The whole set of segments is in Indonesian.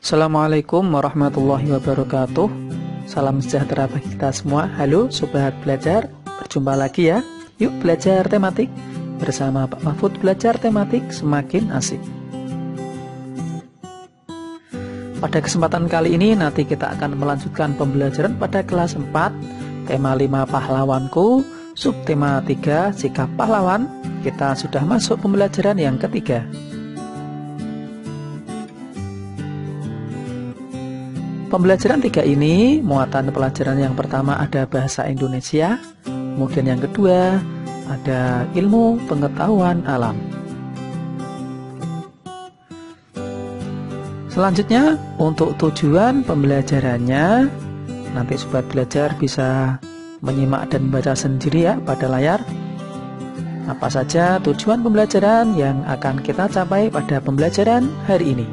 Assalamualaikum warahmatullahi wabarakatuh. Salam sejahtera bagi kita semua. Halo Sobat Belajar, berjumpa lagi ya. Yuk belajar tematik bersama Pak Mahfud. Belajar tematik semakin asik. Pada kesempatan kali ini nanti kita akan melanjutkan pembelajaran pada kelas 4, tema 5 pahlawanku, subtema 3 sikap pahlawan. Kita sudah masuk pembelajaran yang ketiga. Pembelajaran 3 ini, muatan pelajaran yang pertama ada bahasa Indonesia, kemudian yang kedua ada ilmu pengetahuan alam. Selanjutnya, untuk tujuan pembelajarannya, nanti Sobat Belajar bisa menyimak dan membaca sendiri ya pada layar. Apa saja tujuan pembelajaran yang akan kita capai pada pembelajaran hari ini.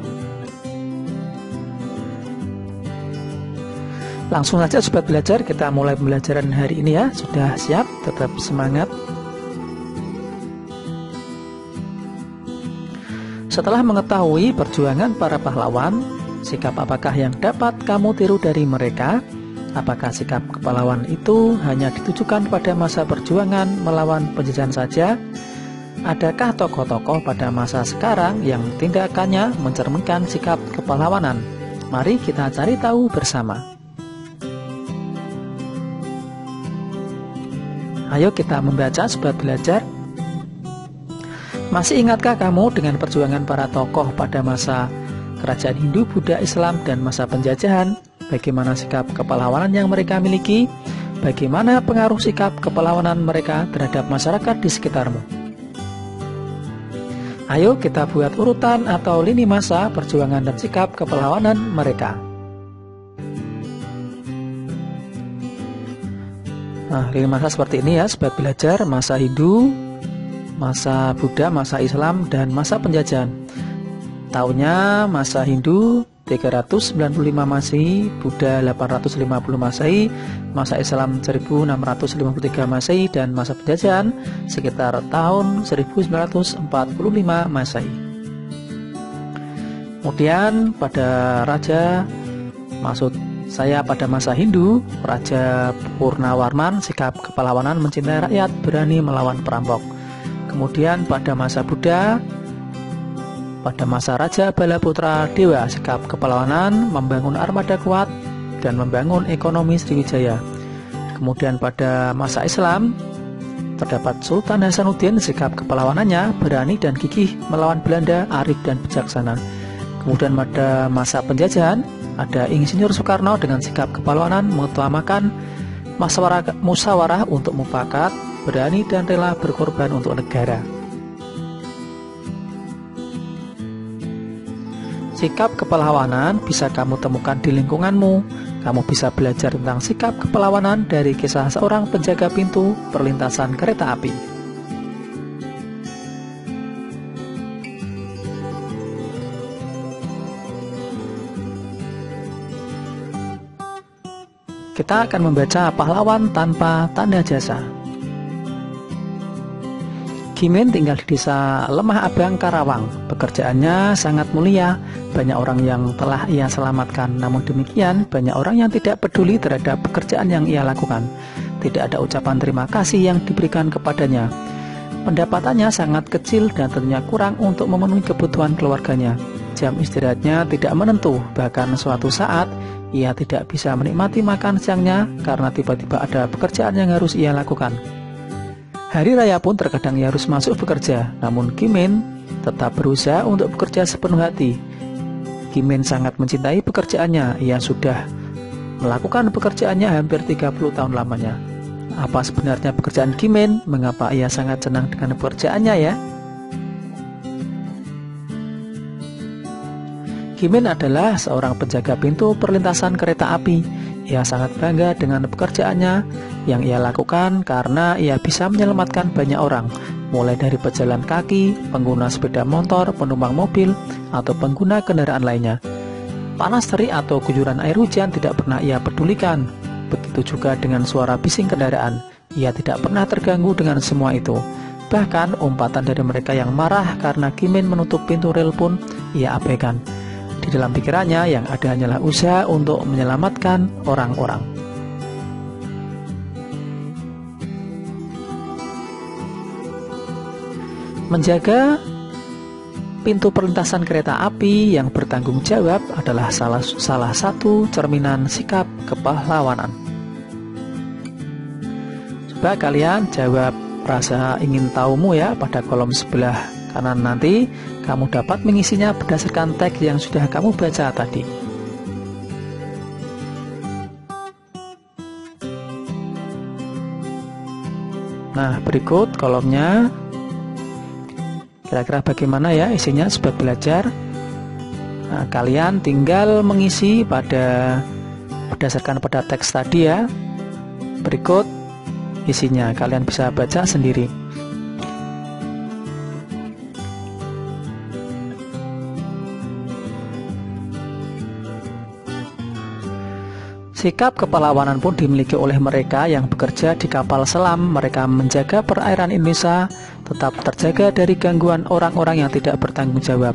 Langsung saja Sobat Belajar, kita mulai pembelajaran hari ini ya. Sudah siap? Tetap semangat. Setelah mengetahui perjuangan para pahlawan, sikap apakah yang dapat kamu tiru dari mereka? Apakah sikap kepahlawan itu hanya ditujukan pada masa perjuangan melawan penjajahan saja? Adakah tokoh-tokoh pada masa sekarang yang tindakannya mencerminkan sikap kepahlawanan? Mari kita cari tahu bersama. Ayo kita membaca Sobat Belajar. Masih ingatkah kamu dengan perjuangan para tokoh pada masa kerajaan Hindu, Buddha, Islam, dan masa penjajahan? Bagaimana sikap kepahlawanan yang mereka miliki? Bagaimana pengaruh sikap kepahlawanan mereka terhadap masyarakat di sekitarmu? Ayo kita buat urutan atau lini masa perjuangan dan sikap kepahlawanan mereka. Nah, lini masa seperti ini ya Sobat Belajar, masa Hindu, masa Buddha, masa Islam, dan masa penjajahan. Tahunnya masa Hindu 395 Masehi, Buddha 850 Masehi, masa Islam 1653 Masehi, dan masa penjajahan sekitar tahun 1945 Masehi. Kemudian pada pada masa Hindu, Raja Purnawarman, sikap kepahlawanan mencintai rakyat, berani melawan perampok. Kemudian pada masa Buddha, pada masa Raja Balaputra Dewa, sikap kepahlawanan membangun armada kuat dan membangun ekonomi Sriwijaya. Kemudian pada masa Islam, terdapat Sultan Hasanuddin, sikap kepahlawanannya berani dan gigih melawan Belanda, arif dan bijaksana. Kemudian pada masa penjajahan, ada Insinyur Soekarno dengan sikap kepahlawanan mengutamakan musyawarah untuk mufakat, berani dan rela berkorban untuk negara. Sikap kepahlawanan bisa kamu temukan di lingkunganmu. Kamu bisa belajar tentang sikap kepahlawanan dari kisah seorang penjaga pintu perlintasan kereta api. Kita akan membaca pahlawan tanpa tanda jasa. Kimin tinggal di desa Lemah Abang, Karawang. Pekerjaannya sangat mulia, banyak orang yang telah ia selamatkan. Namun demikian, banyak orang yang tidak peduli terhadap pekerjaan yang ia lakukan. Tidak ada ucapan terima kasih yang diberikan kepadanya. Pendapatannya sangat kecil dan tentunya kurang untuk memenuhi kebutuhan keluarganya. Jam istirahatnya tidak menentu, bahkan suatu saat ia tidak bisa menikmati makan siangnya karena tiba-tiba ada pekerjaan yang harus ia lakukan. Hari raya pun terkadang ia harus masuk bekerja, namun Kimin tetap berusaha untuk bekerja sepenuh hati. Kimin sangat mencintai pekerjaannya, ia sudah melakukan pekerjaannya hampir 30 tahun lamanya. Apa sebenarnya pekerjaan Kimin? Mengapa ia sangat senang dengan pekerjaannya ya? Kimin adalah seorang penjaga pintu perlintasan kereta api. Ia sangat bangga dengan pekerjaannya yang ia lakukan karena ia bisa menyelamatkan banyak orang, mulai dari pejalan kaki, pengguna sepeda motor, penumpang mobil, atau pengguna kendaraan lainnya. Panas terik atau guyuran air hujan tidak pernah ia pedulikan. Begitu juga dengan suara bising kendaraan. Ia tidak pernah terganggu dengan semua itu. Bahkan umpatan dari mereka yang marah karena Kimin menutup pintu rel pun ia abaikan. Di dalam pikirannya yang ada hanyalah usaha untuk menyelamatkan orang-orang. Menjaga pintu perlintasan kereta api yang bertanggung jawab adalah salah satu cerminan sikap kepahlawanan. Coba kalian jawab rasa ingin tahumu ya pada kolom sebelah kanan nanti. Kamu dapat mengisinya berdasarkan teks yang sudah kamu baca tadi. Nah, berikut kolomnya. Kira-kira bagaimana ya isinya sobat belajar? Nah, kalian tinggal mengisi berdasarkan pada teks tadi ya. Berikut isinya, kalian bisa baca sendiri. Sikap kepahlawanan pun dimiliki oleh mereka yang bekerja di kapal selam. Mereka menjaga perairan Indonesia tetap terjaga dari gangguan orang-orang yang tidak bertanggung jawab.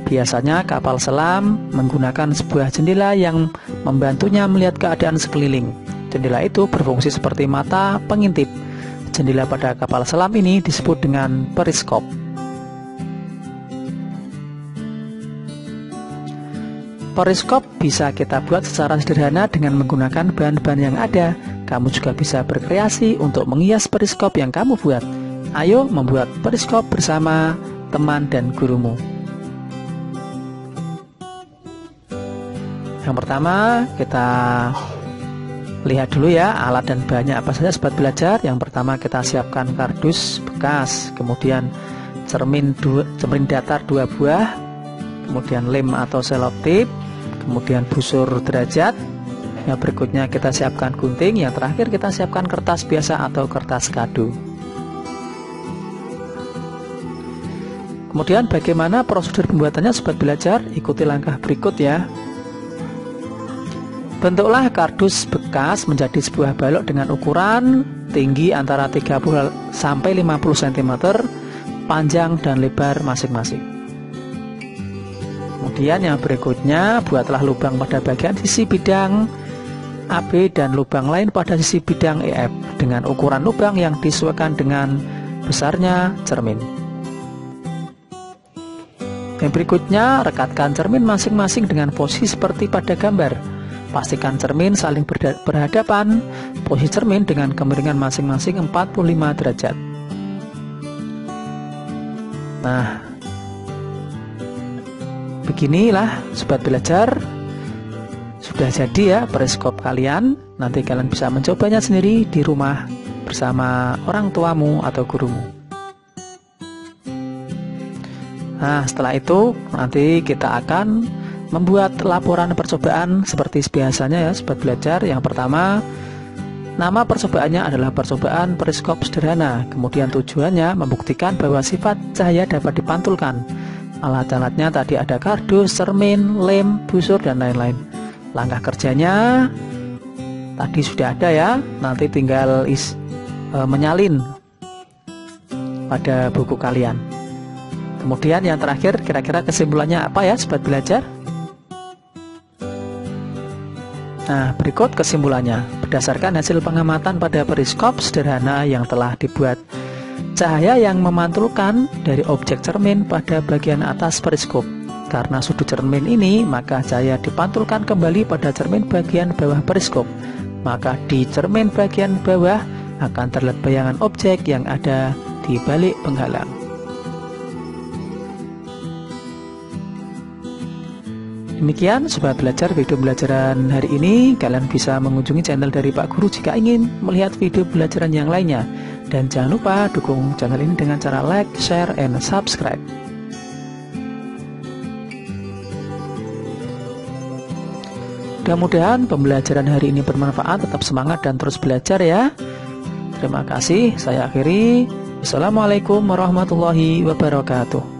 Biasanya kapal selam menggunakan sebuah jendela yang membantunya melihat keadaan sekeliling. Jendela itu berfungsi seperti mata pengintip. Jendela pada kapal selam ini disebut dengan periskop. Periskop bisa kita buat secara sederhana dengan menggunakan bahan-bahan yang ada. Kamu juga bisa berkreasi untuk menghias periskop yang kamu buat. Ayo membuat periskop bersama teman dan gurumu. Yang pertama kita lihat dulu ya alat dan bahannya apa saja sobat belajar. Yang pertama kita siapkan kardus bekas, kemudian cermin datar 2 buah, kemudian lem atau selotip, kemudian busur derajat. Yang berikutnya kita siapkan gunting, yang terakhir kita siapkan kertas biasa atau kertas kado. Kemudian bagaimana prosedur pembuatannya sobat belajar? Ikuti langkah berikut ya. Bentuklah kardus bekas menjadi sebuah balok dengan ukuran tinggi antara 30 sampai 50 cm, panjang dan lebar masing-masing. Kemudian yang berikutnya, buatlah lubang pada bagian sisi bidang AB dan lubang lain pada sisi bidang EF dengan ukuran lubang yang disesuaikan dengan besarnya cermin. Yang berikutnya, rekatkan cermin masing-masing dengan posisi seperti pada gambar. Pastikan cermin saling berhadapan. Posisi cermin dengan kemiringan masing-masing 45 derajat. Nah, beginilah sobat belajar, sudah jadi ya periskop kalian. Nanti kalian bisa mencobanya sendiri di rumah bersama orang tuamu atau gurumu. Nah, setelah itu nanti kita akan membuat laporan percobaan seperti biasanya ya sobat belajar. Yang pertama, nama percobaannya adalah percobaan periskop sederhana. Kemudian tujuannya membuktikan bahwa sifat cahaya dapat dipantulkan. Alat-alatnya tadi ada kardus, cermin, lem, busur, dan lain-lain. Langkah kerjanya tadi sudah ada ya. Nanti tinggal menyalin pada buku kalian. Kemudian yang terakhir, kira-kira kesimpulannya apa ya sobat belajar? Nah, berikut kesimpulannya. Berdasarkan hasil pengamatan pada periskop sederhana yang telah dibuat, cahaya yang memantulkan dari objek cermin pada bagian atas periskop. Karena sudut cermin ini, maka cahaya dipantulkan kembali pada cermin bagian bawah periskop. Maka di cermin bagian bawah akan terlihat bayangan objek yang ada di balik penghalang. Demikian sobat belajar video pembelajaran hari ini. Kalian bisa mengunjungi channel dari Pak Guru jika ingin melihat video pembelajaran yang lainnya. Dan jangan lupa dukung channel ini dengan cara like, share, and subscribe. Mudah-mudahan pembelajaran hari ini bermanfaat. Tetap semangat dan terus belajar ya. Terima kasih. Saya akhiri. Wassalamualaikum warahmatullahi wabarakatuh.